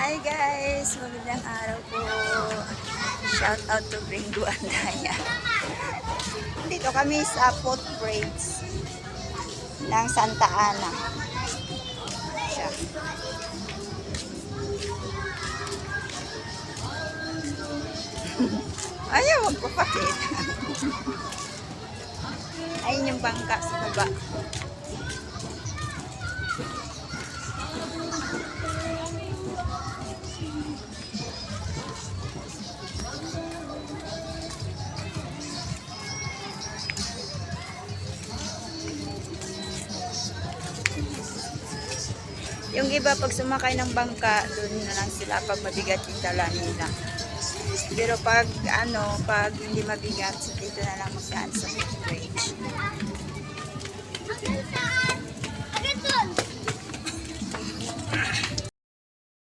Hi guys! Magandang araw po. Shout out to Gringo Andaya. Dito kami sa footbridge ng Santa Ana. Siya. Ayaw, magpapakita. Ayun yung bangka sa baba. Yung iba pag sumakay ng bangka, doon na lang sila pag mabigat yung dala nila. Pero pag pag hindi mabigat, so dito na lang magdaan sa footbridge.